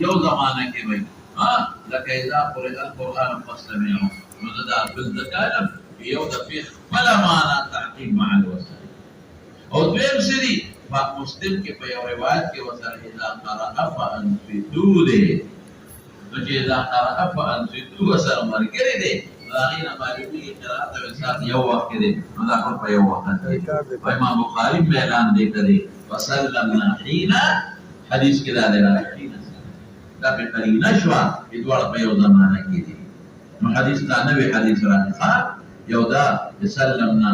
You زمانہ کې وای ها لکه اذا قرئ القرآن فاستمعوا مزدا بالذکالم یو د فقه بل معنا تعقیب مع الوسائل او دویم سری په مسلم کې په یو روایت کې وسره اذا قرأ فانصتوا دې نو چې اذا قرأ فانصتوا وسره مرګري دې راغینا معلومی قرأت او انسان یو وخت دې دا په یو وخت دی امام بخاری اعلان دی کړی وسلمنا حين حدیث کې دا دی دا په قرینه شو چې دواړه په یو زمانه کې دي نو حدیث دا نوې حدیث راځي یو دا سلمنا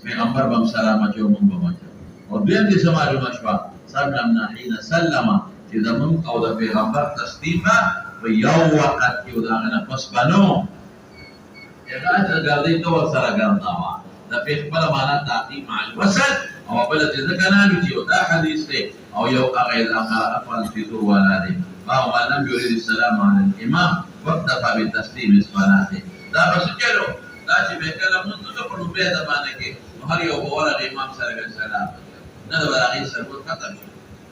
پیغمبر بم سلام اچو مونږ بم اچو او دویم دې سماجو مشوا سلمنا حين سلم چې زمون او د پیغمبر تسلیم په یو وخت کې دا نه پس بنو یغه د ګرځي تو سره ګرځاوا د پیغمبر معنا تعقیب مع الوسط او بل چې ځکه نه چې دا حدیث دی او یو هغه د افعال فطور ولا دی او لم يريد السلام على الامام واكتفى بالتسليم الصلاه دا بس چلو دا چې به کله مونږ ته په نوبه ده باندې کې هر یو ورغ امام سره سلام نه دا راغی سره ختم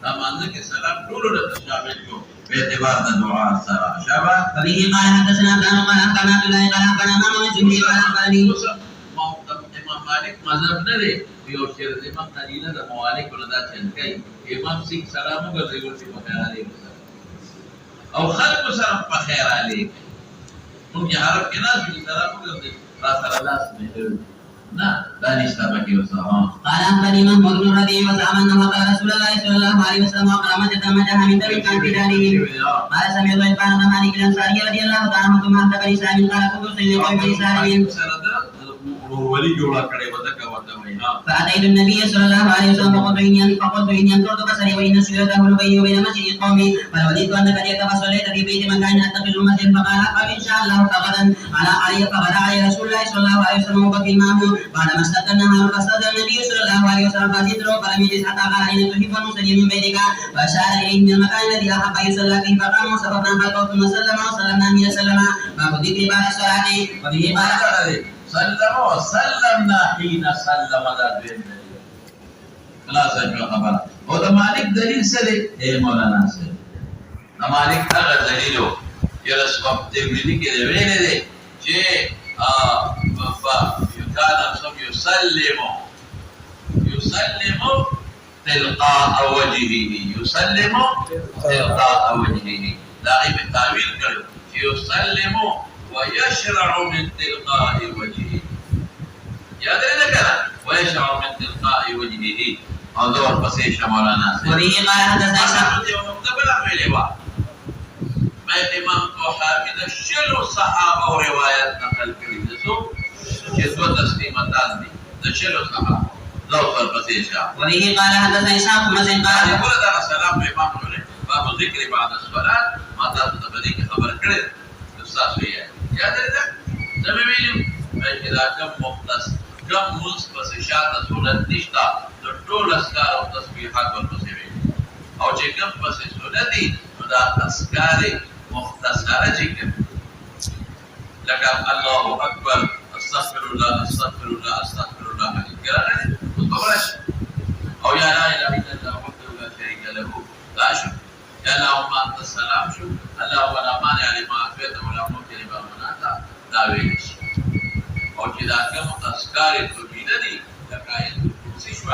دا باندې کې سلام ټول له شامل شو په اعتبار د دعا سره شابه فبه قال حدثنا كان قال كان عبد الله قال كان امام الجمهور قال قال امام مالک مذهب نه دی یو شعر د امام قلیله د موالک ولدا چن کوي امام سیک سلام وګرځي ورته په خیر علي او خلق سره په خیر علي مونږ عرب کې نه چې سلام وګرځي را سره لاس نه دا نشته پکې وسه قال أخبرني محمود بن ربيع وزعم أنه قال رسول الله صلى الله عليه وسلم وقال متى ما جاء من دم كان في داره قال سمعت عثمان بن مالك الأنصاري رضي الله تعالى عنه ثم أخبر بني سالم قال كنت أصلي قوم بني سالم ولي جوړه کړې وته وته وینا فأتيت النبي صلى الله عليه وسلم فقلت إني أنكرت بصري وإن السجود له بيني وبين مسجد قومي فلوددت أنك قد صليت في بيت من كان يتخذ المسجد فقال إن شاء الله فغدا فغدا علي رسول الله صلى الله عليه وسلم وبكي معه بعدما استدى النهار فاستدى النبي صلى الله عليه وسلم فزدته فلم يجلس حتى قال إن تحب أن أصلي من بيتك فأشار إليه من المكان الذي أحب يصلى فيه فقام وصففنا خلفه ثم سلم وسلمنا من سلم باب الذكر بعد الصلاة وبه قال سلمنا حين سلم ذا دين خلاص جو خبره او د مالک دلیل څه دی اے مولانا صاحب د مالک هغه دلیلو چې رسول ترمذی کې دی ویل دی چې کان سم يسلم تلقاء وجهه يسلم تلقاء وجهه دا ای په تعویل کړو چې يسلم ويشرع من تلقاء وجهه یاد لرئ کنه ويشرع من تلقاء وجهه او دور پسې شمولانا وبه قال حدثنا یو مقتبل ویلې وا مې امام طحاوی د شلو صحابه او روایت نقل کړي دسو چې دوه تسلیماتان دي د شلو صحابه دور پسې شه وبه قال حدثنا اسحاق بن زيد قال يقول دا سلام امام له باب ذکر بعد الصلاه ما تاسو ته دې خبر کړې استاد وی یاد لرئ زموږ ویلو چې دا کوم مختص کوم مصطفی شاته سنت نشتا د ټول اسکار او تسبیحات ورپسې وي او چې کوم پسې سنت دي دا اسکار مختصره چې کوم لکه الله اکبر استغفر الله استغفر الله استغفر الله ګرانه او یا لا اله الا الله وحده لا شريك له لا شو یا اللهم انت السلام شو اللهم لا مانع لما اعطيت ولا معطي لما منعت دا ویل شي او چې دا کوم اسکار توحید دي لکه آیت کرسی شو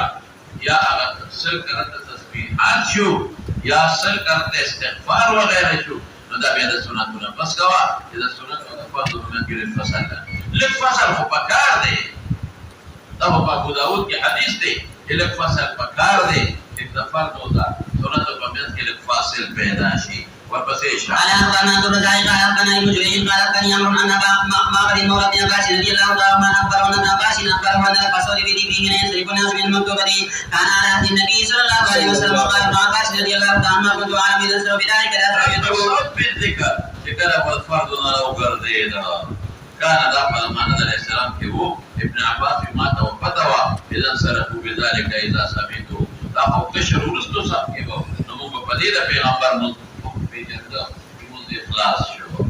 یا هغه سر کرته تسبیحات شو یا سر کرته استغفار وغیرہ شو نو دا بیا د سنتونو بس کوا چې د سنتو د فضل کې الفصل لک فصل خو پکار دی دا په ابو داود کې حدیث دی لک فصل پکار دی د فرض او د سنتو په منځ کې لک فاصل پیدا شي ورپسې شي قال أخبرنا عبد الرزاق قال أخبرنا ابن جريج قال أخبرني عمرو أن معبد مولى بن عباس رضي الله تعالى عنه أخبره أن ابن عباس أخبره أن القصور في ذكره حين ينصرف الناس من المكتوبة كان على عهد النبي صلى الله عليه وسلم وقال ابن عباس رضي الله تعالى عنه كنت أعلم إذا انصرف بذلك لا أتركته بالذكر ذكر والفرض لو قرديد كان داخل محمد عليه السلام كيو ابن عباس ما توفتوا إذا انصرفوا بذلك إذا سمعته لا قشر ورستو صاحب كيو نمو بديده پیغمبر اخلاص شو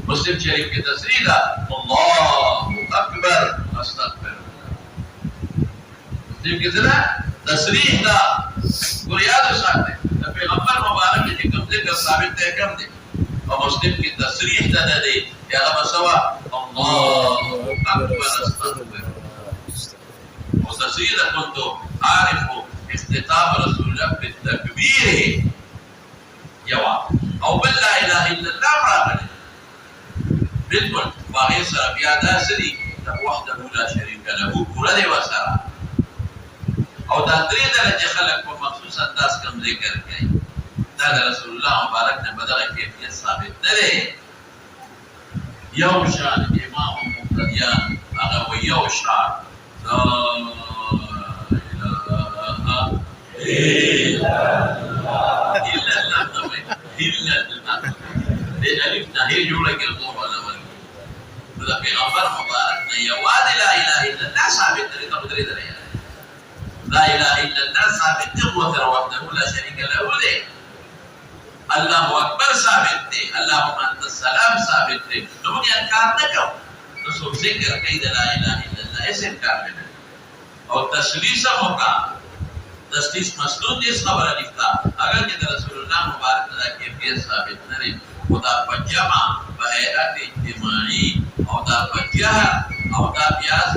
مسلم شریف کی تصریح دا الله اکبر استغفر مسلم کی تصریح دا ګور یاد وساته د پیغمبر مبارک چې کوم ذکر ثابت ہے کم دے اور مسلم کی تصریح دے دے یا غم سوا اللہ اکبر استغفر وتصير كنت عارف اختتام رسول الله بالتكبير جواب او بل لا اله الا الله براغل بالكل باغي سر بیا داسري وحده لا شريك له قرده وسرا او دا درې درجه خلق په مخصوص انداز کم ذکر کوي دا رسول الله مبارک نے بدغه کیفیت ثابت ده یو شان امام مقتدیان هغه یو شان لا إله إلا الله إلا الله ألف نهي جوړه کې الله ولا ولا دا پیغمبر مبارک نه یوازې لا إله إلا الله ثابت دی ته درې درې لا إله إلا الله ثابت دی او تر وحده لا شريك له دی الله اکبر ثابت دی اللهم انت السلام ثابت دی نو موږ انکار نه کوو نو ذکر کوي لا إله إلا الله ایسے انکار نه اور تسلیث ہوگا تسلیث مسنون اس خبر لکھتا اگر کہ رسول اللہ مبارک نے کیفیت ثابت نہ خدا پجما بحیرت اجتماعی اور دا پجہ اور دا بیاس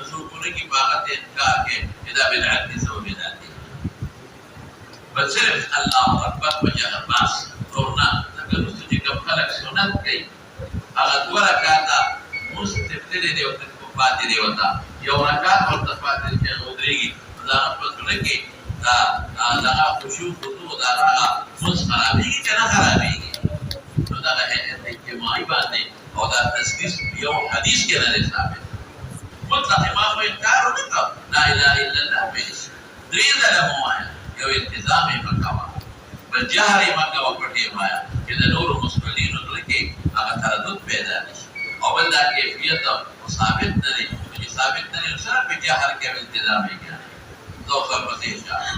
رسول کی باغت انکار کے اذا بالعدل سو بداتی بس صرف اللہ اکبر پجہ بس رونا اگر اس کی کب خلق سنت گئی اگر دو رکعتا مستفدی دی وقت کو پاتی دی ہوتا یو رکعت اور تفاضل کے غدریگی دا پتہ کہ دا خشوع خضوع دا مس خرابی کی نہ خرابی تو دا ہے اجتماعی بات ہے اور دا تسلیث یو حدیث کے نہ ثابت مطلق امام کو انکار نہ کر لا الہ الا اللہ پیش دریز علماء یو التزام مکوا بجہر مکوا پٹی مایا کہ نور مسلمین لکے اگر تردد پیدا نہیں اور بندہ کیفیت ثابت نہیں ثابت نہیں صرف بجہر کے التزام ہے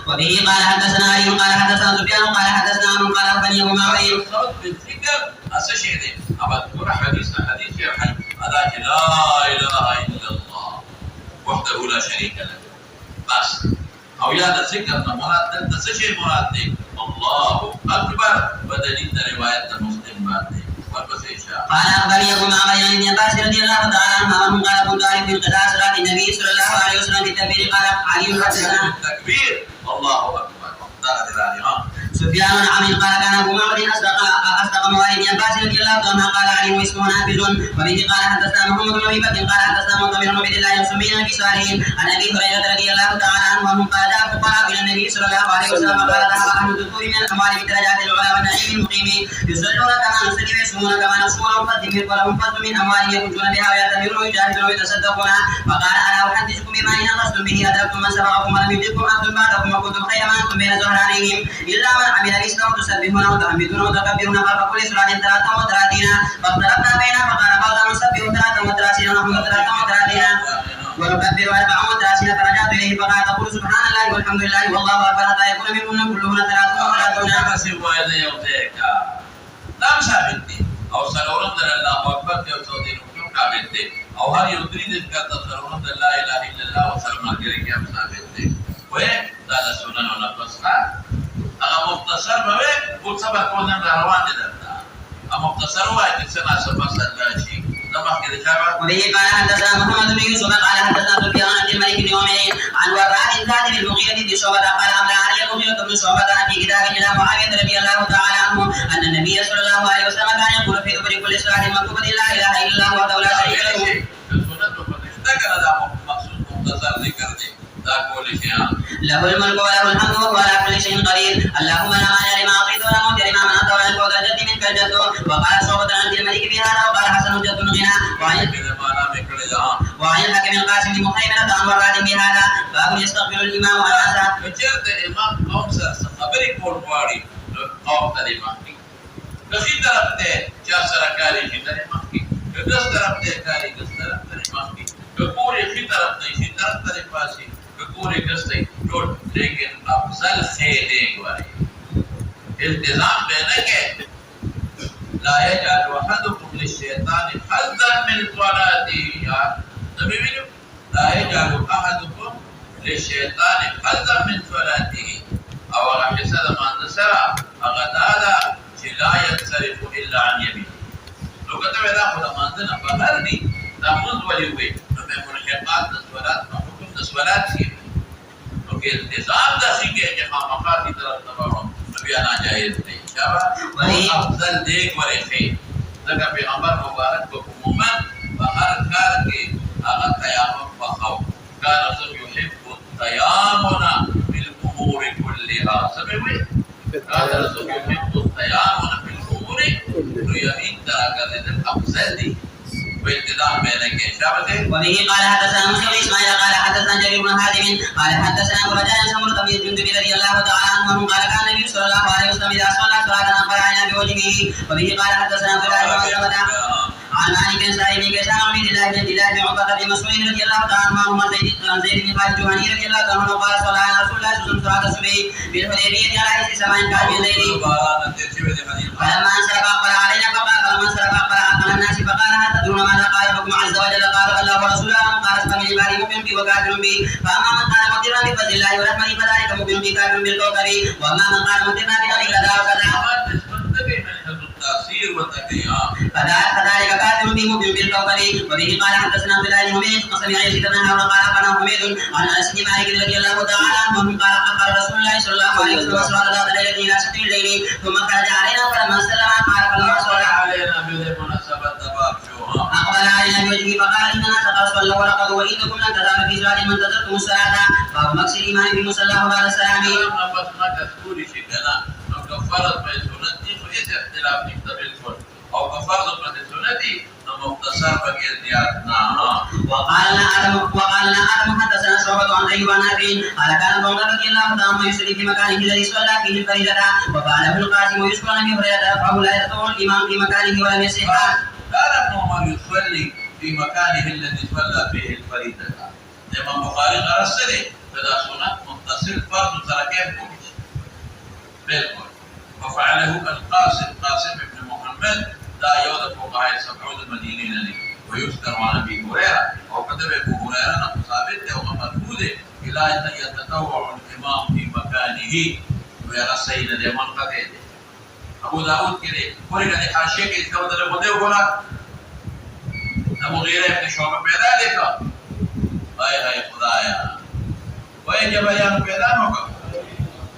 وبه قال حدثنا علي قال حدثنا سفيان قال حدثنا عمرو قال اخبرني ابو معاويه صوت بالذكر اسشهد ابا تقول حديث يا حي لا اله الا الله وحده لا شريك له بس او يا ذكر مراد تسشهد مراد الله اكبر بدليل روايه مسلم بعد قال اخبرني ابو معاويه بن عباس رضي الله تعالى عنه قال كنت اعرف في انقضاء صلاه النبي صلى الله عليه وسلم بالتكبير قال علي حدثنا التكبير الله اكبر سفيان عن عمرو قال كان ابو معبد اصدق موالد ابن عباس رضي الله عنه قال علي اسمه نافذ وبه قال حدثنا محمد بن ابي بكر قال حدثنا معتمر بن عبد الله يسمين في سؤاله عن ابي هريره رضي الله تعالى عنه انه قال جاء فقراء الى النبي صلى الله عليه وسلم قال ذهب اهل الدثور من الاموال بدرجات العلا والنعيم المقيم يصلون كما نصلي ويصومون كما نصوم ويقدم ولهم فضل من اموالهم يخرجون بها ويعتمرون ويجاهدون ويتصدقون فقال الا احدثكم بما ان اخذتم به ادركتم من سبقكم ولم يدركم احد بعدكم وكنتم خير ما انتم بين زهرانهم الا من عمل الاسلام تسبحون وتحمدون وتكبرون خلف كل صلاه 33 فاختلفنا بيننا فقال بعضهم نسبح 33 ونحمد 33 ونكبر 34 فرجعت اليه فقال تقول سبحان الله والحمد لله والله اكبر حتى يكون منكم كلهن 33 نام ثابت دي او سلورم در الله اکبر کے سعودی نکتوں ثابت دي او ہر یو دری دن کا سلورم در لا الہ الا اللہ و سلام کرے کہ ہم ثابت دي وہ دا سنن و نفس اگر مختصر بوے وہ سبق کو نن روان دي درتا ام مختصر ہوا ہے کہ سنا سبق اللہ شی نمخ کے دعوت وبه قال حدثنا محمد بن يوسف قال حدثنا سفيان عن الملك بن عمير عن وراء الكاتب المغيرة بن شعبة قال أمر علي المغيرة بن شعبة في كتاب إلى معاوية رضي الله تعالى عنه أن النبي صلى الله عليه وسلم كان يقول في دبر كل صلاة مكتوبة لا إله إلا الله وحده لا شريك له. له الملك وله الحمد وهو على كل شيء قدير اللهم لا مانع لما اعطيت ولا معطي لما منعت ولا ينفع ذا الجد منك الجد وقال شعبة عن الملك بهذا وقال حسن جد غنى وعن الحكم القاسم بن مخيمنة عن وراد بهذا باب يستقبل الامام والناس وجرد امام قوم خبري کول غواړي قوم ته مخکي کسي طرف ته چا سره کاری شي ته مخکي کس طرف ته کاری کس طرف ته مخکي کپوري شي طرف ته شي طرف ته پاسي کپوري کس ته ټول لیکن افضل خیر دی التزام بینه کې لا يجعل احدكم للشيطان حظا من صلاته يا نبي لا يجعل احدكم للشيطان حظا من صلاته او هغه حصہ د مانځه سره هغه دا ده چې لا ينصرف الا عن يمين. نو کته دا خو د مانځه نه بهر دي دا موږ ولې وي نو به ملحقات د صلات په حکم د صلات کې نو کې التزام د شي کې چې خامخا دي طرف نه وړو نو بیا ناجایز دی دا افضل دی ورته ځکه پیغمبر مبارک په عموما په هر کار کې هغه تیامن وخو کار رسول يحب التيامن بالامور كلها سموي کار رسول يحب التيامن بالامور نو یقین درګه دې افضل دی والتزام بينك شابته. وبه قال حدثنا مسلم بن اسماعيل قال حدثنا جرير بن حازم قال حدثنا ابو رجاء سمرة بن جندب رضي الله تعالى عنه قال كان النبي صلى الله عليه وسلم اذا صلى صلاه قرأنا بوجهه. وبه قال حدثنا عبد الله بن مسلمة عن مالك سعيد بن كيسان عن عبد الله بن عقبة بن مسعود رضي الله تعالى عنه عن زيد بن خالد الجهني رضي الله تعالى عنه قال صلى على رسول الله صلى الله عليه وسلم بالحديبية على حس سماء كعب الليل فلما انصرف اقبل علينا فقال على الناس فقال هل تدرون ماذا قال ربكم عز وجل؟ قال الله ورسوله قال فمن عبادي مؤمن بي وكافر بي. فاما من قال مقرا بفضل الله ورحمته فذلك مؤمن بي كافر بالكوكب. واما من قال مقرا بذلك كذا وكذا فذلك كافر بي مؤمن بالكوكب. وبه قال حدثنا عبد الله بن حميد قسم يزيد بن هارون قال اخبرنا حميد عن انس بن مالك رضي الله تعالى عنه قال اخبر رسول الله صلى الله عليه وسلم صلاه ذات ليله الى شطر الليل ثم خرج علينا فلما سلم قال فالرسول علينا بالمناسبه تبارك أقبل علينا بوجهه فقال إننا تقصوا ورقدوا وإنكم لن تزالوا في صلاة من انتظرتم الصلاة باب مكس الإيمان بمصلاه بعد السلام. ما تذكري في كلام لو كفرت بسنتي فإيش اختلاف نقدر الكل أو كفرت بسنتي مختصر بكيرتياتنا. وقال لنا آدم حدثنا شعبة عن أيوب عن أبي قال كان ابن عمر رضي الله تعالى عنه يصلي في مكانه الذي صلى فيه الفريضة. وقال ابن القاسم ويذكر عن أبي هريرة فهو لا يطول الإمام في مكانه ولم يصح. كان ابن عمر يصلي في مكانه الذي صلى فيه الفريضة. الإمام البخاري أرسله فذا سنة متصل فرض تركه بوليس بالكل. وفعله القاسم بن محمد لا يوجد فقهاء السبعود المدينين لي ويذكر عن ابي هريره وكتب ابو هريره ان ثابت ومفروض الى ان يتطوع الامام في مكانه ويرى سيد الامام قتيل. ابو داود كده ورجع لحاشيه كده كتب له ولا ابو غيره ابن شعبه پیدا دیکھا هاي خدایا وای جب بیان پیدا نو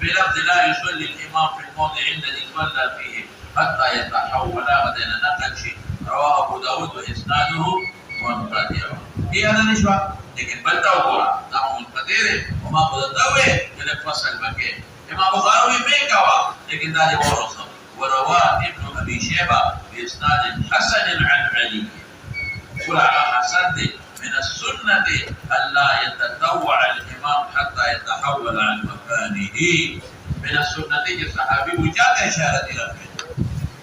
بلفظ لا يصلي الامام في الموضع الذي صلى فيه حتى يتحول غدنا نقل شيء رواه ابو داود واسناده منقطع. هي هذا نشوى لكن بلتا وقرا نحو منقطع وما قدتوه يلك فصل بكي امام بخاري بيكوا لكن ذلك ورصه. ورواه ابن ابي شيبه باسناد حسن عن علي قرا حسن من السنه الا يتطوع الامام حتى يتحول عن مكانه. من السنه الصحابي وجاء اشاره الى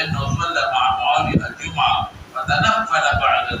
انه صلى مع معاويه الجمعه فتنفل بعده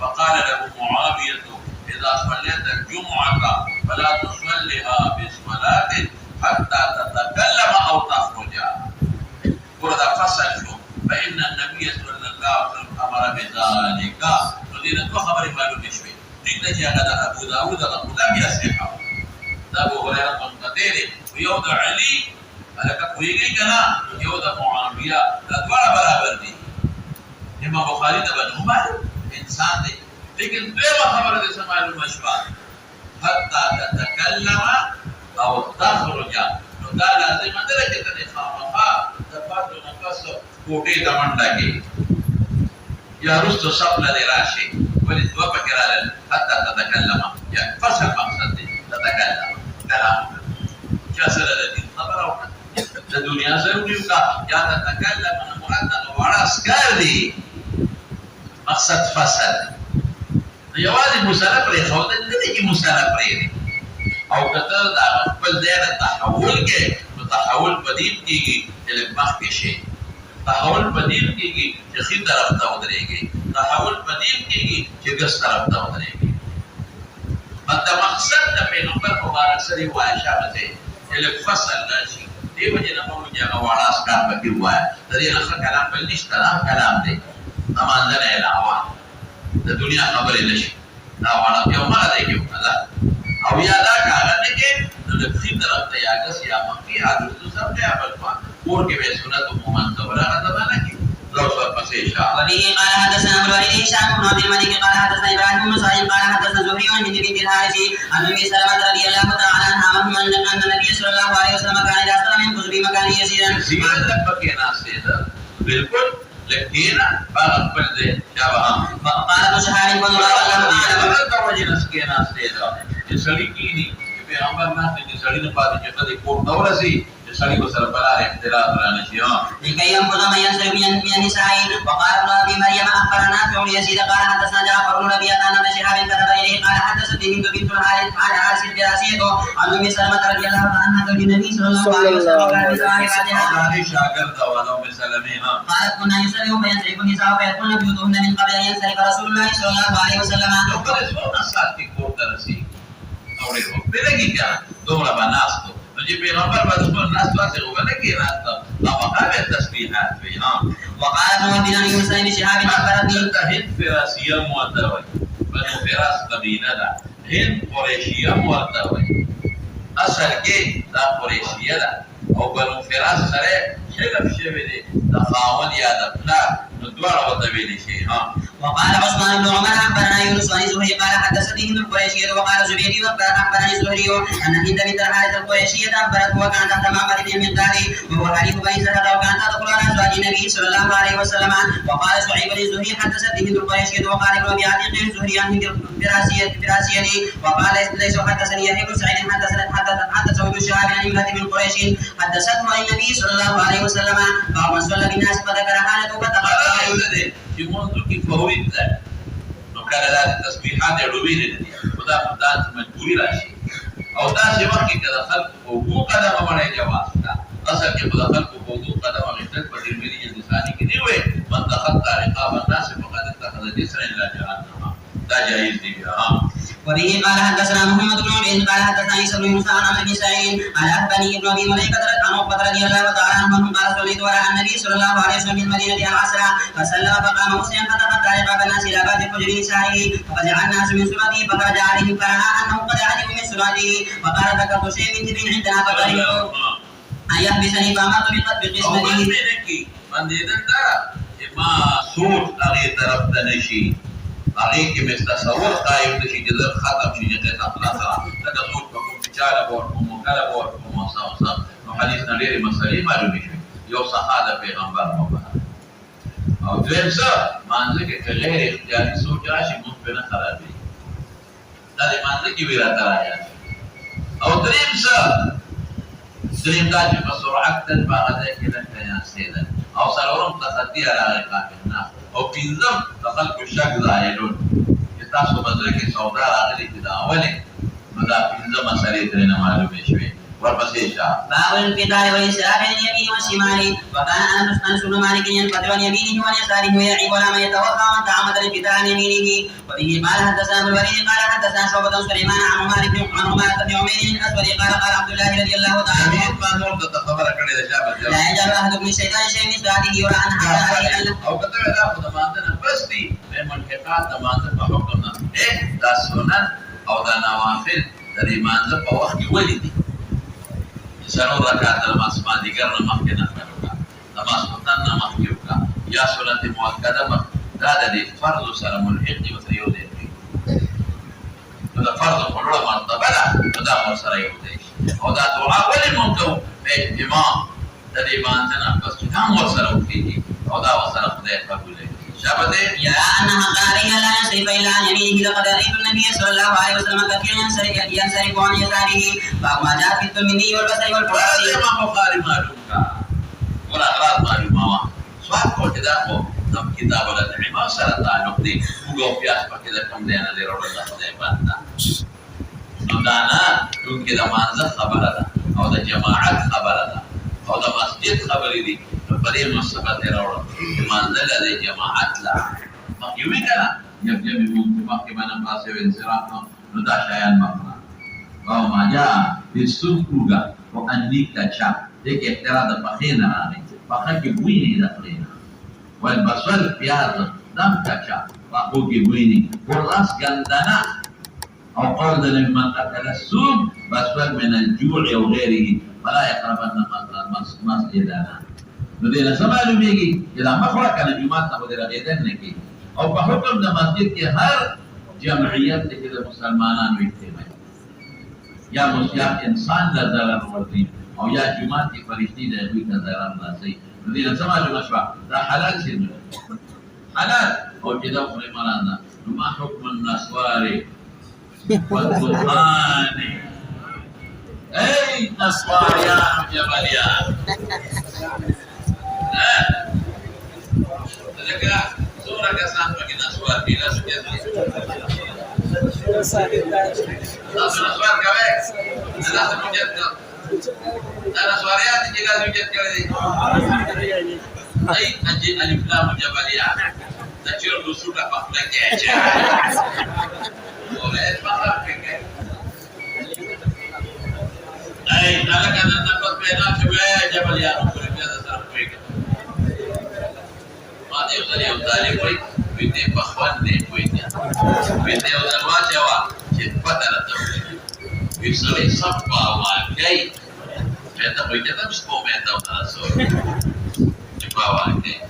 فقال له معاويه اذا صليت الجمعه فلا تصليها بصلاه حتى تتكلم او تخرج. وردا فصل شو فان النبي صلى الله عليه وسلم امر بذلك. دین تو خبر معلوم شوی دغه چې هغه د ابو داود د لم يصح دا ابو هريره منقطع یو د علي هغه کویږي کنه یو د معاویه دا ډول برابر دي. امام بخاری د بنو عمر انسان دی لیکن دغه خبره د معلوم شوی حتی تتكلم او تخرج نو دا لازم ده چې د خامخا د پاتو نفس کوټه د منډه کې يا رستو صبل لراشي ولدوا بكرالا حتى تتكلم يا فصل مقصد تتكلم كلام جاسر الذي خبر او الدنيا ضروري کا یا تتكلم مراد غواړه اسکار دي مقصد فصل یوازې مسله پرې خو د دې کې مسله پرې دي او کته دا خپل ځای تحول کې تحول بدیل کیږي د مخ کې شي تحول بدیل کیږي چې خې طرف ته ودرېږي تحول بدیل کیږي چې ګس طرف ته ودرېږي. مطلب مقصد د پیغمبر مبارک سره وایشه ده چې فصل راشي دې وجه نه موږ هغه واړه اسکار پکې وایي د دې نه کلام بل نشته کلام دی مانځه نه علاوه د دنیا خبرې نشي دا واړه یو ما دی کې وکړه او یا دا کار نه کې د فقې طرف ته یا کس یا مخکې حدیث سره یا بل اور کې به سنت مومن خبره ده نه کې لو پسې شاه وبه قال حدثنا ابو الوليد هشام بن عبد الملك قال حدثنا ابراهيم بن سعيد قال حدثنا زهري عن بنت الحارث عن ام سلمة رضي الله تعالى عنها ان النبي صلى الله عليه وسلم كان اذا استلم ينقذ بمكان يسيرا سیرت تک پکې ناشته ده بالکل لکینا باغ خپل دې جواب فقال ابو شهاب بن الله اعلم دا وجه نسکې ناشته ده چې سړی کینی پیغمبر نه چې سړی نه پاتې چې د کور دورسي سړی کو سره بلار اختلاف را نشي لكي ينقض من ينسل من النساء وقال ابن ابي مريم اخبرنا فعل يزيد قال حدثنا جعفر بن ربيعه عن ابن شهاب كتب اليه قال حدثتني هند بنت الحارث عن عاص الفراسي عن ام سلمة رضي الله عنها زوج النبي صلى الله عليه وسلم قال هذه شاگرد وانا ام سلمة قالت كنا يصلي فينصرف النساء فيدخلن بيوتهن من قبل ان ينصرف رسول الله صلى الله عليه وسلم پر سونه سات کی کور درسي اورې په پیلګي کا دومره بناستو چې پیغمبر باندې خپل ناس واسه وګڼه کې راځه هغه هغه تسبیحات وی وقال ابن بن مسلم شهاب اخبرني هند فراسیه موتوي بنو فراس قبیله ده هند قریشیه موتوي اصل کې دا قریشیه ده او بنو فراس سره شرف شوی دي د خاون یا د پلار نو دواړه وته ویل شي وقال عثمان بن عمر اخبرنا يونس عن زهري قال حدثتني هند القريشيه وقال زبيدي اخبرني زهري ان هند بنت الحارث القريشيه اخبرته وكانت تحت معبد بن المقدار وهو حليف بني سلمة وكانت تدخل على ازواج النبي صلى الله عليه وسلم وقال شعيب بن زهري حدثتني هند القريشيه وقال ابن ابي عتيق زهري عن هند الفراسيه وقال ليس حدثني يحيى بن سعيد حدثه ابن شهاب عن امراه من قريش حدثته عن النبي صلى الله عليه وسلم فمن صلى بالناس فذكر حالته فتقرأ چې موږ کې فورید ده نو کله دا تسبیحات ډوبې دي خدا مدان مجبوری راشي او دا چې وخت کې د خلق وګو قدمه باندې جواز ده اصل کې په خلق وګو قدمه غیرت په دې ملي انساني کې دی وي من تخطى رقاب الناس فقد اتخذ جسرا الى جهنم دا جائز دي وبه قال حدثنا محمد بن عبيد قال حدثنا عيسى بن موسى عن ابي سعيد عن بني ابن ابي مليكه عن عقبه رضي الله تعالى عنه قال صليت وراء النبي صلى الله عليه وسلم بالمدينه العصر فسلم فقام مسلما فتقطع رقاب الناس الى باب حجر نسائه ففزع الناس من سرته فخرج عليهم فرأى انه قد علموا من سرته فقال ذكرت شيء من تبين عندنا فكرهت ان يحبسني فامرت بقسمته باندې دا ما سوچ هغه طرف ته نشي هغه کې مې تصور قائم نشي چې ختم شي چې خلاص دا سوچ په کوم چاره ورته مکاله ورته موسا نو حدیث نه لري مسلې معلومه شي یو صحابه پیغمبر مبارک او دویم څه مانځه کې غیر اختیاري سوچ راشي مونږ په نه خرابې دا دې مانځه کې ویرا ترایا او دریم څه دریم دا چې په سرعت تنبا غځه کې نه کیا سیده او سرورم تصدی علی رقاب الناس او پینځم خلق شک ظاهرون چې تاسو بدل کې سودا راغلي چې دا اوله مدا پینځم مسلې ترې نه معلومه شوي ورپسې شاه باب الانقطاع والانصراف عن اليمين والشمال وكان انس بن مالك ينقطع عن يمينه وعن يساره ويعيب ولم يتوقع من تعمد الانقطاع عن يمينه وبه قال حدثنا ابو الوليد قال حدثنا شعبة سليمان عن عمر بن عمير الاسود قال قال عبد الله رضي الله تعالى عنه لا يجعل احدكم الشيطان شيء مثل هذه يرى ان هذا او کته دا په مانځنه بس دي په منقطاع د مانځه په حکم نه دا سنن او دا نوافل د دې مانځه په وخت کې ولې دي سرور رکعت نماز مازدیګر نه مخکې نه وکړه نماز وطن نه مخکې وکړه یا سنت مؤکده دا د فرض سره ملحق دي او یو دی نو دا فرض په لوړه مرتبه ده نو دا سره یو دی او دا دعا ولې مونږ کوو په اجتماع د دې باندې نه بس چې هم ورسره وکړي او دا ورسره خدای قبول کړي شابه يرى انها قارئه لا ينصرف الا عن يمينه لقد رايت النبي صلى الله عليه وسلم كثيرا ينصرف عن يساره فما جاء في الترمذي والبصري والبخاري ما بخاري معلوم کا ولا اغراض معلومه سوال کو چې دا کو نم کتاب ولا علم سره تعلق دي وګو پیاس پکې د کوم دی نه دی وروړل خدای باندې نو دا نه چې د مانزه خبره ده او د جماعت خبره ده او د مسجد خبرې دي په دې مسبت راوړل منزل د جماعت لا یوې کړه یو مخکې باندې پاسه انصراف نو دا شایان مخه او ما جاء بالسلوكا وانك شا ديك احتراز بخينا راني بخاكي بويني دخلينا والبصل بياض دم تشا بخوكي بويني والراس قندنا أو قرض لمن قتل السوم بصل من الجوع وغيره فلا يقربن مسجدنا ندينا سمعوا بيجي إذا ما فرق أنا جماعة نقدر غيرنا كي أو بحكم ده مسجد كي هر جمعيات كده مسلمانان ويجتمع يا إنسان ده ضرر وردي أو يا جماعة فريستي ده بيت ضرر ناسي ندينا سمعوا مشروع ده حلال شنو حلال أو كده في مرانا ما حكم النسواري والقرآن أي نسواريان جبليان Tadaka sura kesan bagi naswar bila sudah naswar kawe adalah sujud naswar ya jika sujud kali ai aji alif lam jabaliyah tajir sudah pak lagi aja boleh faham ke ai ala kana nakot bena coba jabaliyah boleh biasa sampai Mati usah dia utali boy, binte pakhwan deh boynya. Binte udah wajawa, cepat ada tuh. Bisa sabba wakai. Kita boynya tapi sepuluh meter langsung. Cepat wakai.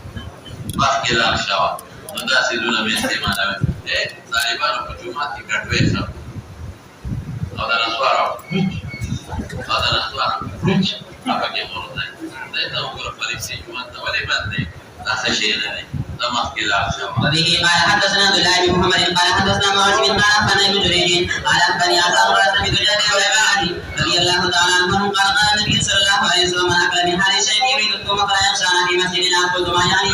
Bakilah syawa. Sudah siduna binte mana? Taliban cuma tiga dua. Ada suara. Ada suara. Apa yang mau nanya? Saya tahu kalau polisi cuma tahu lebat deh. وبه قال حدثنا عبد الله بن محمد قال حدثنا معاذ بن قال اخبرنا ابن جريج قال اخبرني عطاء قال سمعت جابر بن عبد رضي الله تعالى عنه قال النبي صلى الله عليه وسلم من اكل من هذا الشيء يريد الثوم فلا يخشانا في مسجدنا قلت ما يعني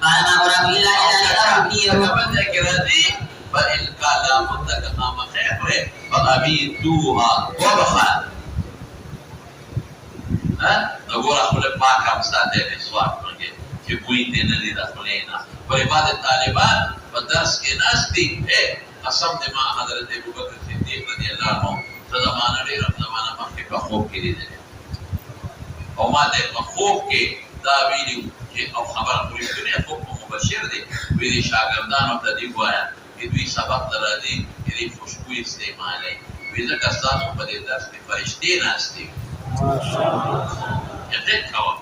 قال ما اراه الا اذا نذكر فان قال متكما خير فقبيتوها وبخل Agora a marca está deve soar porque que buinte na lida colena. Por ibada Taliban, badas que nasti asam de ma Hazrat Abu Bakr Siddiq radiyallahu anhu zamana le zamana makke ka khof ke liye. Aw ma de khof ke davili ke aw khabar puri dunia khof mubashir de wili shagirdan ta di goya ke dui sabaq daradi ke khushbu istemal hai. Wila ka sath pa de das ke farishte nasti. يقين كوا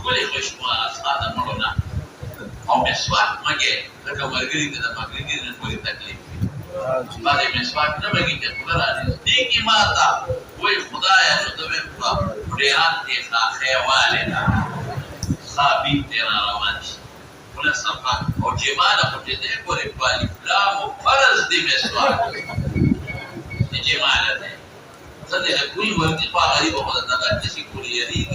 كل خشوع هذا مرنا أو مسواك ما جاء لكن مرجري كذا مرجري نقول تكليف بعد مسواك نبغي كذا رأي ديك ما تا وي خدايا نتبع بريان تيخا خيوالنا خابين ترى روانش ولا سبعة أو جماعة كتير كوري بالي لا مفرز دي مسواك جماعة ده Sati da kui wani pa gari ba da daga da shi kuri yari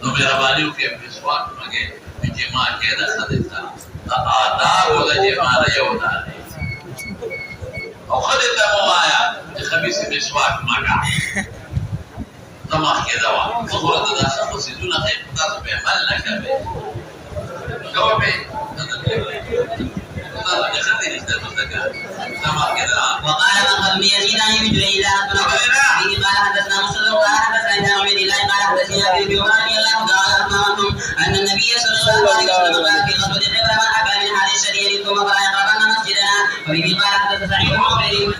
no me rabani ke miswak mage jema ke da sadita da ada wala jema da yauda او خدت موايا الخميس miswak maga طمع كده وا صورة ده شخص يدون خير تصب عملنا كمان جوابي وقال من قبل يزيد عن ابن جريج قال حدثنا مسلم قال حدثنا عبيد الله قال حدثنا ابي بكر رضي الله تعالى عنه ان النبي صلى الله عليه وسلم قال في غزوه خيبر من اكل من هذه الشريعه ثم فلا يقربن مسجدنا وبه قال حدثنا سعيد بن عبيد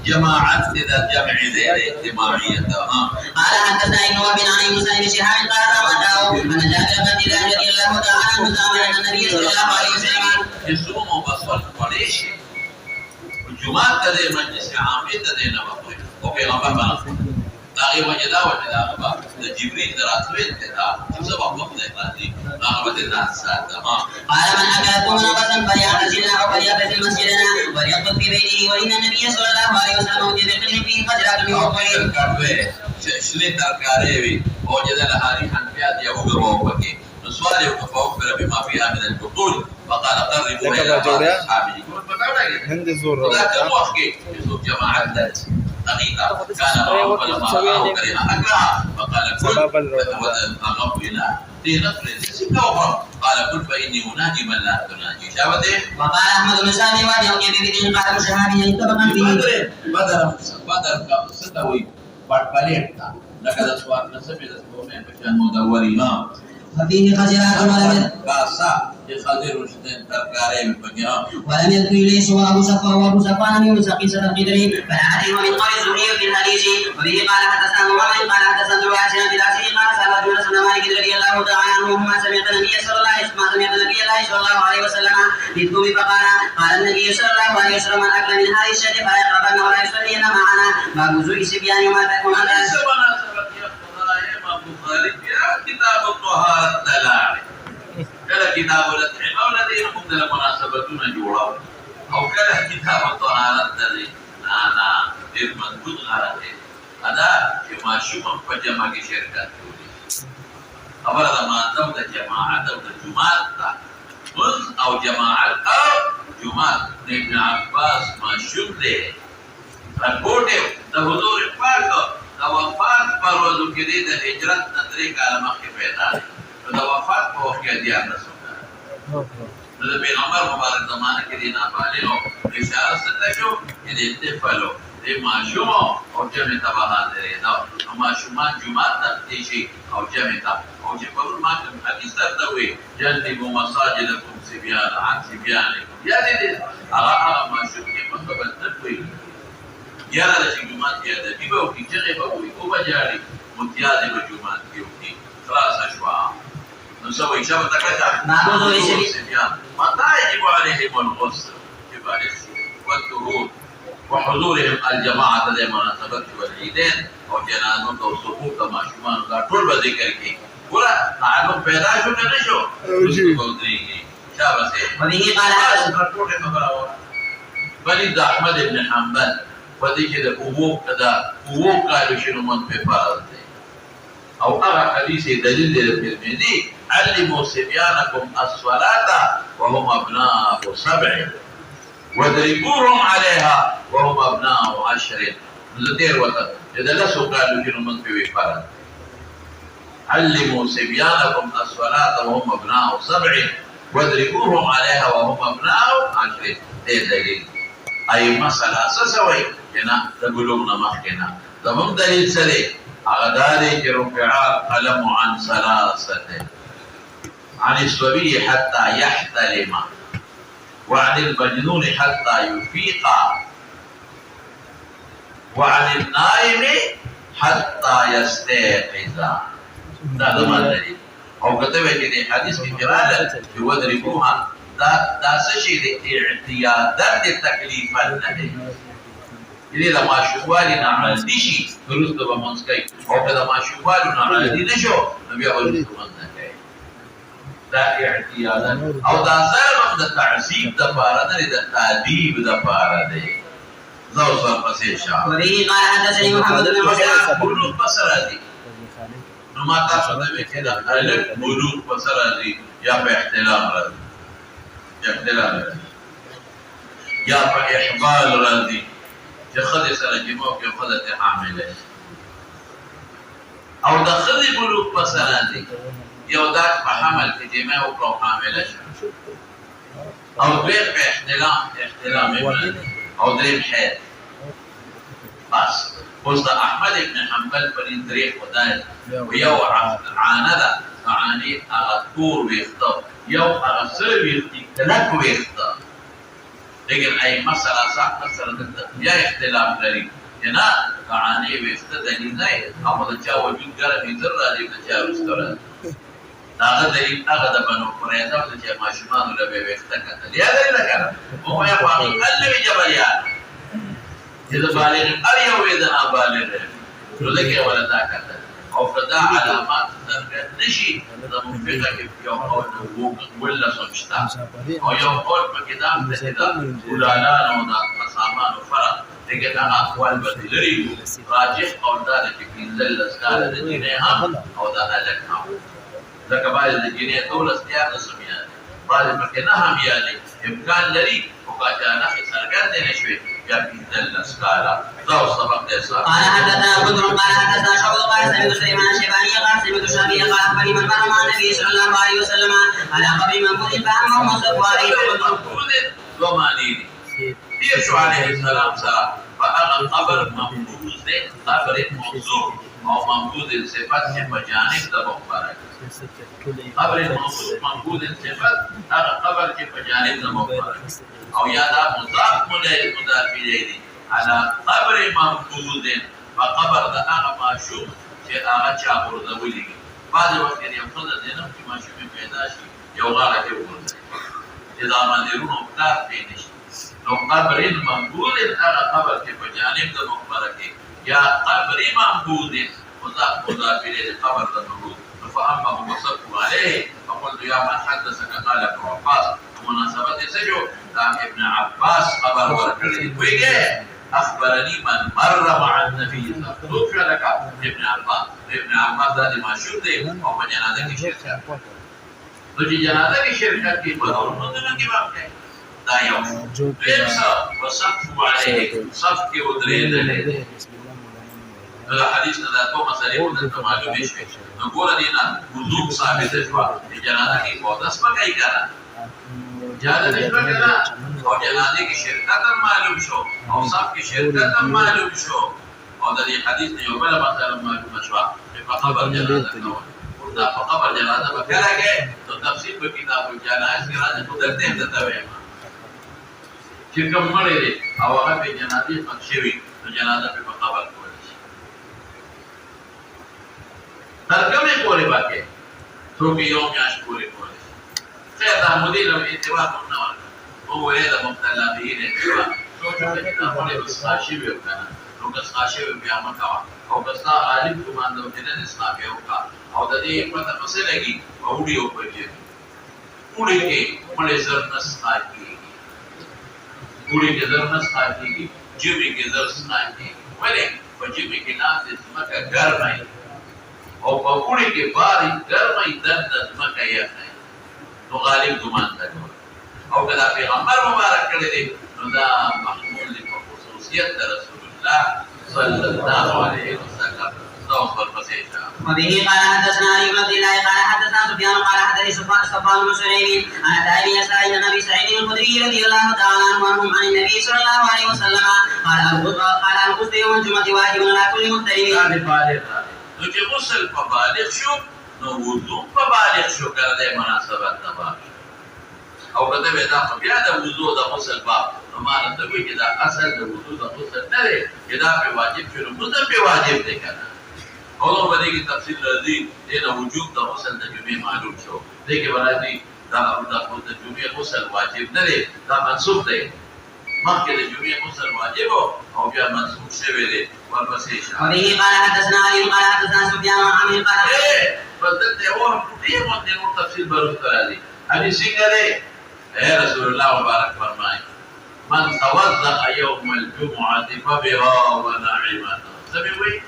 جماعة إذا جمع زي اجتماعية قال حدثنا ابن وهب عن موسى بن شهاب قال رمضان أن جابر بن عبد الله رضي الله تعالى عنه زعم أن النبي صلى الله عليه وسلم يصوم وبصل قريش الجمعة تدي مجلس عامي تدي نبقي وفي غفا تاغي وجدا وجدا غفا جبريل دراسوين تدا جبسا بقوم نتاتي نغبت الناس ساتا قال من أكل ثم نقصا فليعتزلنا أو فليعتزل مسجدنا وليقبض في بيته وإن النبي صلى الله عليه وسلم وجد القلب فيه فجرات من وقوله شلي تركاريوي وجد لهاري حنفيات يهوغ ووكي نسوالي وكفوكر بما فيها من البطول فقال قربوا إلى بعض أصحابه هند زور وذاك موحكي يسوف جماعة دقيقة كان معه فلما رآه كره أكلها فقال كل فتود الأغب إلى دي نقل سكوها قال قل فإني أناجي من لا تناجي شابته. وقال أحمد بن سامي وادي أو كبير قال مشهابي يتبقى فيه. بدر ستوي بالباليتا لقد أسوار نسبي لسبومين بشان مدورينا. ففيه خزرات باسا يخذر رشدين تركاري بفجاه. ولم يذكر إليه سوى أبو صفوان يوسف قصة القدري فالعادي ومن قول الزهري في الحديث وبه قال حدثنا محمد قال حدثنا الواسع بن الاسير قال سألت يونس بن مالك رضي الله تعالى عنه ما سمعت النبي صلى الله عليه وسلم بالكوم قال النبي صلى الله عليه وسلم من أكل من هذه الشجرة فلا يقربن ولا يصلين معنا باب زوج الصبيان وما كتاب الطهارة دلالة كلا كتاب الأطعمة والذين هم لمناسبتنا جواب أو كلا كتاب الطهارة الذي أنا المنبوط غرته هذا كما شوفهم فجمع شركات أولا ما دوت جماعة دوت جماعة أو جماعة أو جماعة ابن عباس ما شمله رپورټ د حضور پاک د وفات پر ورځ کې د هجرت نظرې کاله مخکې پیدا د وفات په وخت کې دی رسول د پیغمبر مبارک زمانه کې دی نابالغ اشاره ستاسو شو چې د اتفالو د معشوم او جمع تبعات لري دا معشومان جمعه تفتیشي او جمع تا او چې په ما حدیث درته وي جنبوا مساجدكم صبيان عن صبيانكم یا دې هغه معشوم کې په خبره تکوي یاره د جمعات کې د دیبه او کې چې به وي او بجاري متیاده په جمعات کې وي خلاص شو نو سوي شابه تکړه معبود صبيان متى يجب عليهم الغسل والطهور وحضورهم الجماعة لمناسبة والعيدين او جنازو او صفوف د ماشومان دا ټول به ذکر کی ګوره تعلق پیدا شو کنه شو بودريږي شابه وبه قال رپورټ خبره ولید احمد ابن حنبل پدې کې د اوو کالو شنو من په فرض دی او هغه حدیث دلیل دی په دې علموا صبيانكم الصلاة وهم ابناء 7 واضربوهم عليها وهم ابناء 10 لدير وطن اذا لا سقالوا جنو من في فرض علموا صبيانكم الصلاة وهم ابناء 7 واضربوهم عليها وهم ابناء 10 دې دلیل اي مسألة اساسوي هنا تقولون مخنا تمام دليل سري اغداري رفع القلم عن 3 عن الصبي حتى يحتلم وعن المجنون حتى يفيق وعن النائم حتى يستيقظ هذا ما الدليل او كتبه في حديث كراله يضربوها دا سشي دي اعتيادات تکلیفات نه دي دا ماشوالي نعمل دي شي درست به منسكي او دا ماشوالي نعمل دي نشو نبي اول کومند نه دا اعتيادات او دا ظلم د تعذيب د پاره نه د تعذيب د پاره دي زو سر پسې شاه وبه قال حدثني محمد بن مسلم بلوغ بصره دي نو ما تاسو ته کې دا الف بلوغ بصره دي یا په احتلام راځي احتلال یا په احبال راځي چې خدای سره جمعو کې خدای ته حامله او د خدای بلوغ په سره دي یو دا په حمل کې جمع او حامله شي او غیر په احتلام او دریم حید بس اوس د احمد ابن حنبل په درې خدای یو عانده معانی هغه تور ویخته یو هغه سره ویختي کلک ویخته لیکن ای مسئله صح مسئله د بیا اختلاف لري نه معانی ویخته دلیل نه هغه د چا وجود ګرمي زر راځي د چا رستوران هغه دلیل هغه د بنو قریظه د چې ماشومان له ویخته کتل یا دلیل کړه او یا په قلب جبلیان چې د بالغ ار یو ویدنا بالغ نو دغه ولدا کتل او فدا علامات درګه نشي د منفقه کې یو قول ولا سمشتا او یو قول په کتاب د دا ولالان او د قسامان او فرق دغه اقوال بدلري راجح قول دا چې کیندل اسکار د دینه هم او دا الک هم ځکه باید د دینه ټول استیار سمیا باید په نه هم یادي امکان لري او کاته نه سرګرد نشوي یا کیندل اسکار ذو الصبر يسار. قال حدثنا بدر قال حدثنا شعبة قال سمعت سليمان الشيباني قال سمعت الشافعي قال أخبرني من مر مع النبي صلى الله عليه وسلم على قبر منبوذ فأمه مصطفى عليه ومانيني يرجو عليه السلام سلام فأغا قبر منبوذ قبر موضوع أو منبوذ صفات بجانب ده مخبرك قبر منبوذ صفات أغا قبر بجانب ده مخبرك أو يادا مضاف مضاف إليه على قبر منبوذ فقبر ده أغا معشوق شيء أغا شابر ده ولي بعد وقت يقصد ذنب في معشوق پیداشي يوغالة يوغل إذا ما ديرون أبتار فينش لو قبر منبوذ أغا قبر بجانب ده مخبرك يا قبر منبوذ مضاف إليه قبر ده منبوذ فأمه وصفه عليه فقلت يا من حدثك قال ابن عباس ومناسبة سجو قام ابن عباس خبر وركلي ويجي أخبرني من مر مع النبي صلى الله عليه وسلم لك ابن عباس ذا ما شرطه أو بجنازة شركة تجي جنازة شركة كي بدور مدن كي بابك دايو ليمسا وصفه عليه صفك ودرين له هذا حديثنا ذا تو مسألة كنا معلومة شيء نقول دينا وجوب ثابت شوا الجنازة كي بود اسمه كي كنا جنازة شوا كنا أو جنازة کی شرکت معلوم شو أو صف کی شرکت معلوم شو أو ده حديث نيوبلا مثلا معلوم شو فقبر جنازة كنا وده فقبر جنازة بكرة كه تو تفسير بكتاب الجنائز كنا نقدرته نتابعه شركم مريض أو أحد جنازة فكشوي جنازة بفقبر ترجمة قولي باكي توكي يوم ياش قولي خير مدير الانتباه والنوال هو هذا مبتلى به الانتباه توجه كده قولي بس خاشي بيوكنا لو بس خاشي بيعمل كوا أو بس لا عالم كمان لو كده نسمع بيوكا أو ده دي ما تفصيلة أوديو بيجي قولي كي ملزر نسخاكي قولي كذا نسخاكي جيبي كذا نسخاكي ولكن فجيبي كناس اسمك غرمي او پکوڑی کے باری گرمی دند مکہ یخنی تو غالب گمان تکو او کدا پیغمبر مبارک کردے دے نو دا محمول لی خصوصیت رسول اللہ صلی اللہ علیہ وسلم دوخر مسیحا وبه قال حدثنا علي بن عبد الله قال حدثنا سفيان قال حدثني صفوان بن سليم عن ابي يسار النبي سعيد الخدري رضي الله تعالى عنه عن النبي صلى الله عليه وسلم قال الغسل يوم الجمعه واجب على كل محترم نو چې غسل په بالغ شو نو وضو په بالغ شو کړه د مناسبت نه باندې او کله به دا بیا د وضو د غسل باب نو معنی ته وی چې دا اصل د وضو د غسل نه دی چې دا په واجب شو نو په واجب دی کنه او په دې کې تفصیل راځي د وجوب د غسل د جمعې معلوم شو دې کې ورته دا د جمعې غسل واجب نه دی دا منسوخ دی مخکې د جمعې غسل واجب او بیا منسوخ شوی دی وبه قال حدثنا علي قال حدثنا سفيان عن عمرو قال بدلت اور دې باندې نو تفصیل برو راځي حدیث څنګه رسول الله مبارک فرمایي من توضأ يوم الجمعة فبها ونعمت سمعوا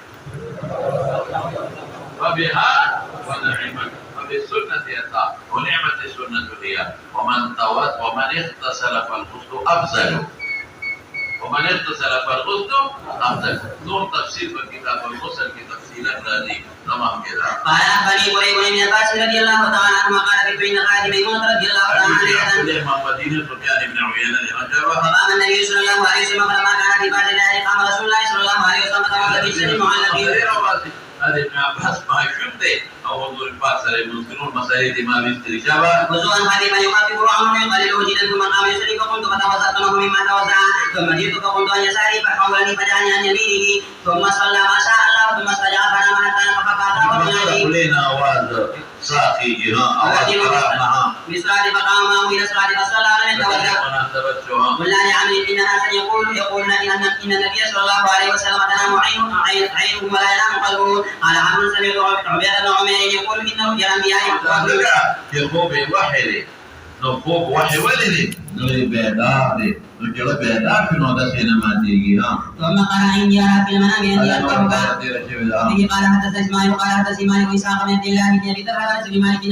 فبها ونعمت فبالسنة يطاع ونعمة السنة هي ومن اغتسل فالغسل أفضل ومن اغتسل فالغسل أفضل نور تفسير في كتاب الغسل في تفصيلات هذه تمام كده قال أخبرني قريب بن عباس رضي الله تعالى عنهما قال بين خادم ميمونة رضي الله تعالى عنها محمد بن سفيان بن عيينة رجبه فقام النبي صلى الله عليه وسلم فلما كان في بعد ذلك قام رسول الله صلى الله عليه وسلم فتوضأ في سن معلق هذا ابن عباس ما شفته أو وضوء الفاس المسلمون مسائل ما بيستري شباب وضوءا خفيفا يخففه عنه يقلله وجدا ثم قام يصلي فقمت فتوضأت له مما توضأ ثم جئت فقمت عن يساري فحولني فجعلني عن يمينه ثم صلى ما شاء الله ثم استجاب فنام حتى فقطع وجنادي كلنا أواز صاحي جها أواز قرابنا بصلاة فقام معه إلى صلاة فصلى ولم يتوضأ قلنا لعمل إن ناسا يقولون إن النبي صلى الله عليه وسلم تنام عينه ولا ينام قلبه قال عمرو سمعت عبيد بن عمير يقول إنه رؤيا الأنبياء يقول بوحده نو فوق وحي ولدي نو بيدار دي نو جلو بيدار في نو دا سينا ما تيجي ها ثم قال إن يرى في المنام أن يذبحك به قال حدثنا إسماعيل قال حدثني مالك وإسحاق بن عبد الله بن أبي طلحة عن أبي مالك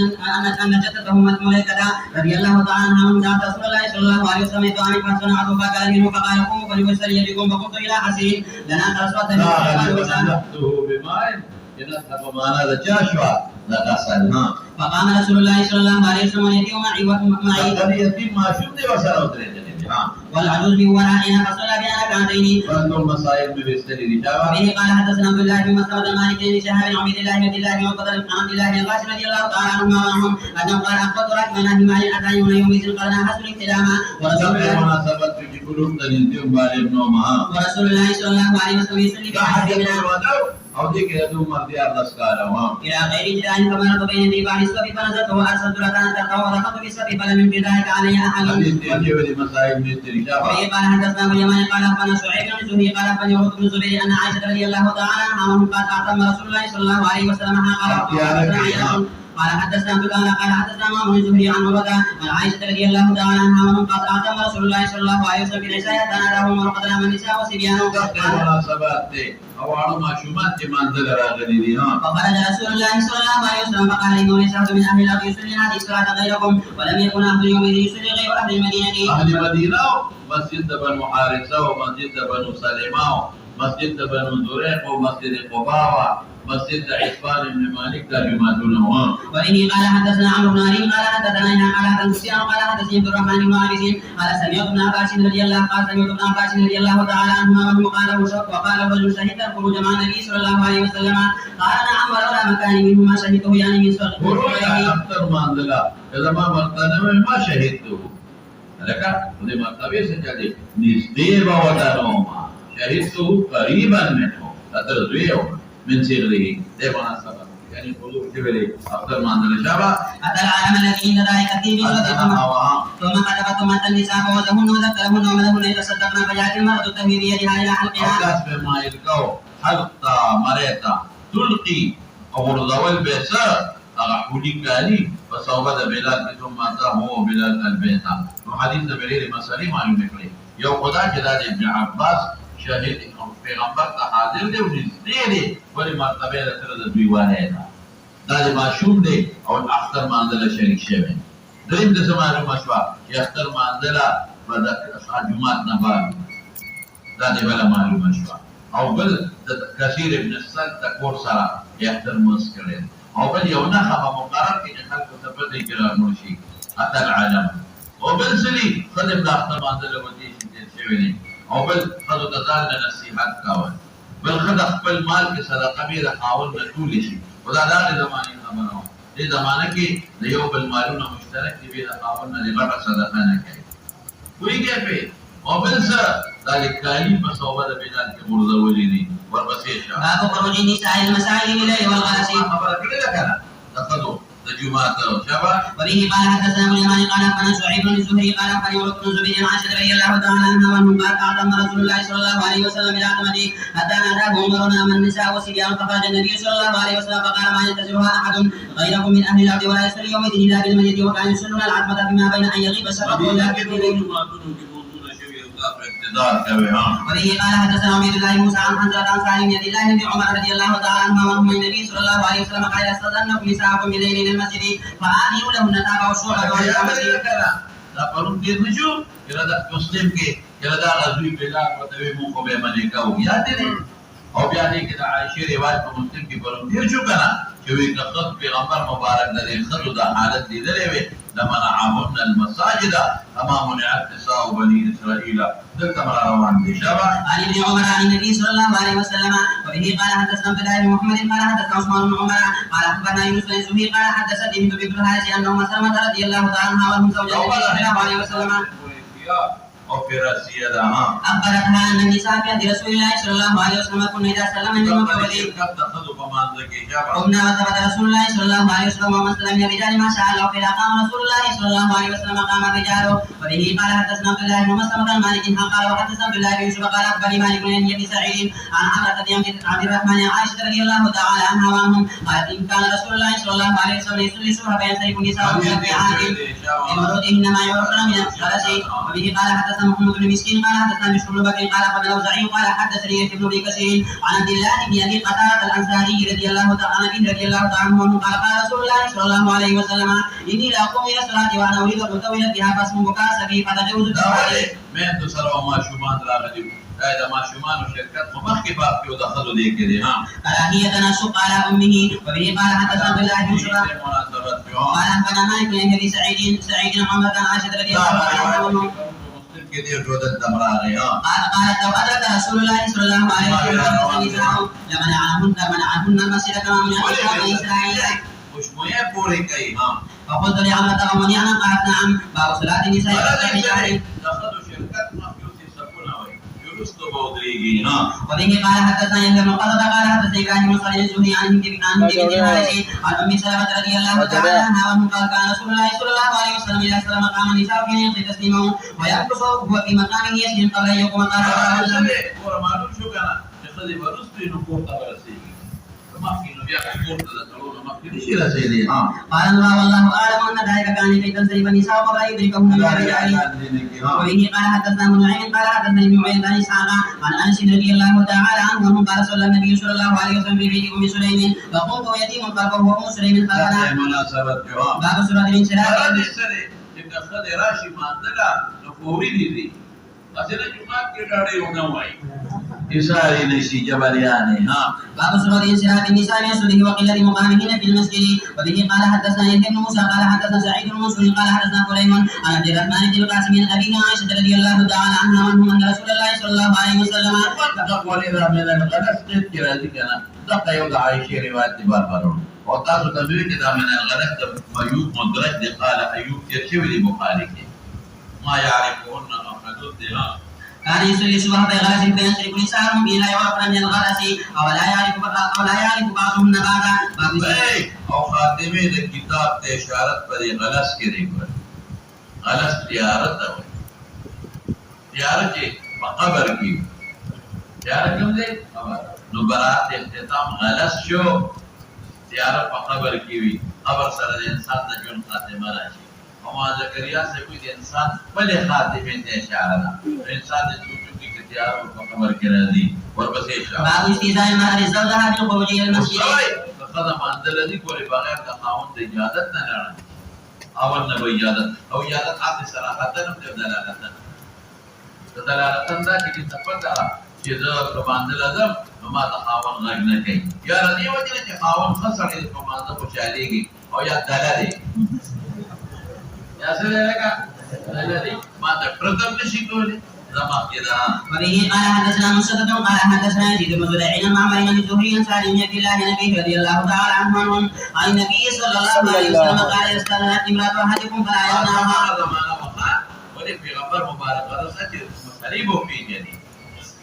أن جدته أم مليكة رضي الله تعالى عنها من دعت رسول الله صلى الله عليه وسلم يطعم فصنعت فقال منه فقال قوموا فليسري بكم فقمت إلى حسين لنا أصوات نحته بماء ينسب معنا ذا جاشوا ذا قصدنا فقام رسول الله صلى الله عليه وسلم يتيم معي قد يتم ما شمت وسلوت رجل والعجوز من ورائنا فصلى بنا ركعتين فانتم مصائب بستري رجاوة وبه قال حدثنا عبد الله بن مسلمة مالك بن شهاب بن عبيد الله بن عبد الله بن عقبة بن عبد الله بن القاسم رضي الله تعالى عنهما وعنهم انه قال اخبرت رحمنا بمال اتاني يوم يوم قرنا حسن اكتلاما ورسول الله صلى الله عليه وسلم يصلي في حسن او دي كده دوم مرضي الله سكاله الى غير جدال فمرض بين ذي بعض السبب فنزلت وارسلت ركعه تركه ودخلت في السبب فلم ينكر ذلك علي احد. وبه قال حدثنا ابو اليمان قال اخبرنا شعيب بن زهري قال اخبرني عروه بن الزبير ان عائشه رضي الله تعالى عنها وهم قد اعتم رسول الله صلى الله عليه وسلم قال حدثنا عبد الله قال حدثنا مامون الزهري عن عروه عن عائشه رضي الله تعالى عنها وهم قد اعتم رسول الله صلى الله عليه وسلم بالنساء تناداهم وقد نام النساء وصبيان او ما شومات منزل راغلي دي فخرج رسول الله صلى الله عليه وسلم فقال انه ليس احد من اهل الارض يصلي هذه الصلاه غيركم ولم يكن احد يومئذ يصلي غير اهل المدينه. اهل المدينه مسجد بنو حارثه ومسجد بنو سلمه مسجد بنو زريق ومسجد قباوه مسجد عثمان بن مالك ترجماتنا وإني قال حدثنا عمرو بن علي قال حدثنا يحيى قال حدثنا سفيان قال حدثني عبد الرحمن بن عابس قال سمعت ابن عباس رضي الله تعالى عنهما وهو وقال الرجل شهد الخروج مع النبي صلى الله عليه وسلم قال نعم ولولا مكان منه ما شهدته يعني من صغره اكثر منزلا اذا ما مرتنا ما شهدته لك ودي مرتبه سجدي نسبه وتنوما شهدته قريبا منه اترضيه من صغره ده مناسبة يعني حضور جبلي أفضل ما عندنا شابه أتى العالم الذي عند ذلك الدين ثم كتبت مات النساء فوزهن وذكرهن وملهن يتصدقن فجاءت المرأة تهوي بيدها إلى حلقها أكاس بما يلقوا حلقة مريتا تلقي أو رضوال بيسا أغحولي كالي فصوبة بلال ثم هو بلال البيتا وحديث بليل مسالي ما يمكن يو قدا جلال ابن عباس شاهد پیغمبر ته حاضر دی او نږدې دی ولې مرتبه یې سره د دوی وانه ده دا د ماشوم دی او اختر مانځله شریک شوی دریم د څه معلومه شوه چې اختر مانځله به د جومات نه بعد دا د بله معلومه شوه او بل د کثیر ابن السد د کور سره یې اختر مونځ کړی او بل یو نښه به مقرر کړي چې خلکو ته پته یې چې رامړ شي اتل عالم او بل څه دي ښځې د اختر مانځله به دې شي تېر شوي دي او بل خذو تزال نصيحت کاول بل خد خپل مال کې صدقه به د خاوند نه ټول شي خدا دا د زمانه خبره دې زمانه کې د یو بل مالونه مشترک دي به د خاوند نه لږه صدقه نه کوي ویږي په او بل څه دا لیکالي په صوبه د بلاد کې ورزولې دي ورپسې شه باب خروج النساء المساجد بالليل والغلس خبره کړې ده کنه تفضل الجمعة شباب وبه قال حدثنا ابو اليمان قال اخبرنا شعيب بن الزهري قال اخبرني عروة بن الزبير عن عائشة رضي الله تعالى عنها وانهم قال اعتم رسول الله صلى الله عليه وسلم الى عتمته حتى ناداه عمر نام النساء والصبيان فخرج النبي صلى الله عليه وسلم فقال ما ينتظرها احد غيركم من اهل الارض ولا يصلي يومئذ الا بالمسجد وكانوا يصلون العتمة فيما بين ان يغيب الشفق ولا وبه قال حدثنا عبيد الله موسى عن حنظلة عن سالم بن عبد الله بن عمر رضي الله تعالى عنهما وعنهم النبي صلى الله عليه وسلم قال استاذنكم نساءكم بالليل الى المسجد فآمنوا لهن تابع الشورى والمسجد دا پرون دې نشو کله دا مسلم کې کله دا غزوی بلال متوي مو کو به باندې کاو یاد دي او بیا دې کې د عائشہ روایت په مسلم کې پرون دې شو کنه چې وی کخت پیغمبر مبارک د خلو دا حالت دې درې وي لمنعهن المساجد امام منعت نساء بني اسرائيل دلته روان دي شباب عن ابن عمر عن النبي صلى الله عليه وسلم وبه قال حدثنا عبد الله بن محمد قال حدثنا عثمان بن عمر قال اخبرنا يونس بن زهير قال حدثني ابن بن الحارث انه سلمة رضي الله تعالى عنها وهم زوجة النبي صلى الله عليه وسلم أخبرتها أن النساء في عهد رسول الله صلى الله عليه وسلم كن إذا سلم من مكوله فمان ذكي جابا قمنا وثبت رسول الله صلى الله عليه وسلم ومسلم من الرجال ما شاء الله فإذا قام رسول الله صلى الله عليه وسلم قام الرجال. وبه قال حدثنا عبد الله بن مسلم عن مالك قال وحدثنا عبد الله بن يوسف قال أخبرني مالك بن أبي سعيد عن عمرة بن عبد الرحمن عن عائشة رضي الله تعالى عنها وعنهم قالت إن كان رسول الله صلى الله عليه وسلم يصلي الصبح فينصرف نساء في الركعات لمرودهن ما يعرفن من الغلس. وبه قال حدثنا محمد بن مسكين قال حدثنا بشر بن بكر قال قال الأوزاعي قال حدثني ابن ابي كثير عن عبد الله بن ابي قتادة الأنصاري رضي الله تعالى عنه قال قال رسول الله صلى الله عليه وسلم إني لأقوم إلى الصلاة وأنا أريد أن أطول بها فاسم بكاء سبي فتجوز من تسرع ما شومان راغدي هذا ما شومان وشركات مخكي باب كيو دخلوا دي كده ها كراهية نشق على أمه. وبه قال حدثنا عبد الله بن شباب قال أخبرنا مالك بن أبي سعيد محمد عن عائشة رضي الله عنها كثير جودة دمراني قالت لو أدرك رسول الله صلى الله عليه وسلم لمنعهن المسجد كما منع بني إسرائيل. مش مهم بوري كي فقلت لعمرة ومني أنا قالت نعم باب صلاة النساء دخلوا شركات ما يوسف سكونا يرسلوا بودريجي وبه قال حدثنا يحيى بن قتادة قال حدثنا إبراهيم بن صالح الزهري عن هند بن حارث عن أم سلمة رضي الله تعالى عنها وعنه قال كان رسول الله صلى الله عليه وسلم إذا سلم قام النساء في يقضي تسليمه ويرقص هو في مقامه يسجد قبل أن يقوم قال معلوم شو كان يخذ برسل نقول تبرسي ما في نبيع نقول تدخلون ما في شيء لا سيدي قال الله والله أعلم أن ذلك كان لكي تنصرف النساء قبل أن يدركهن من الرجال. وبه قال حدثنا ابن نعيم قال حدثنا ابن عبيد عن إسحاق عن أنس رضي الله تعالى عنه قال صلى النبي صلى الله عليه وسلم في بيت أم سليم وقمت يتيم خلفه وأم سليم خلفنا. باب سورة الانشراح. خد راشي ما عندنا نفوري دي اصل جمعه کې ډاډه ونه وای اساري نشي جبرياني باب سورة انشراح النساء يسوده وقلة مقامهن في المسجد. وبه قال حدثنا يحيى بن موسى قال حدثنا سعيد بن منصور قال حدثنا فليم عن عبد الرحمن بن القاسم عن أبيه عائشة رضي الله تعالى عنها وعنهم أن رسول الله صلى الله عليه وسلم تقول إذا من الغلس قد كذا ذكرنا دقة يوضع عائشة رواية باربرون وقالوا تبيك إذا من الغلس ميوب مدرج قال أيوب ترشوي لبخاري ما يعرفون أحدود كان يصلي الصبح بغلس فينصرف نساءهم إلى يعرفن من الغلس أو لا يعرف بعضهن بعضا. أو خاتمه الكتاب إشارة پر غلس کے دیکھو غلس تیارت ہے تیارت کے قبر کی تیارت کم دے نبرات اختتام غلس شو تیارت قبر کی ہوئی قبر سر انسان دا جون خاتمہ راشی وما زکریا سے کوئی انسان بلے خاتمه تے اشارہ انسان دے چونکہ کہ تیارت قبر کے رضی اور بس اشارہ باب استئذان المرأة زوجها بالخروج إلى المسجد. قدم عند الذي كوري بغير تقاوم إجازتنا نرى أول نبو إجازت أو إجازت عطي صراحة نبدأ دلالة ذاك اللي تفضل جزاء كمان دلالة وما تقاوم غيرنا كي يا رضي وجل تقاوم خسر إذا كمان دبو شاليجي أو يا دلالة يا سيدك دلالة ما تفرطم نشيكولي وبه قال حدثنا مسدد قال حدثنا يزيد بن زريع عن معمر بن الزهري عن سالم بن عبد الله النبي رضي الله تعالى عنه عن النبي صلى الله عليه وسلم قال استأذنت امرأة أحدكم فلا يمنعها. ولي في غفر مبارك ورسك مسلم في جني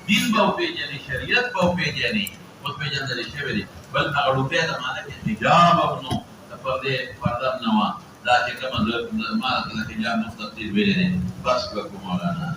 دين بو في جني شريعت بو في جني اس میں جن دل شبری بل اغلوبے زمانہ کے حجاب ابنو تفردے فردم نوا ذات کما ما حجاب مستطیل بیرے بس کو مولانا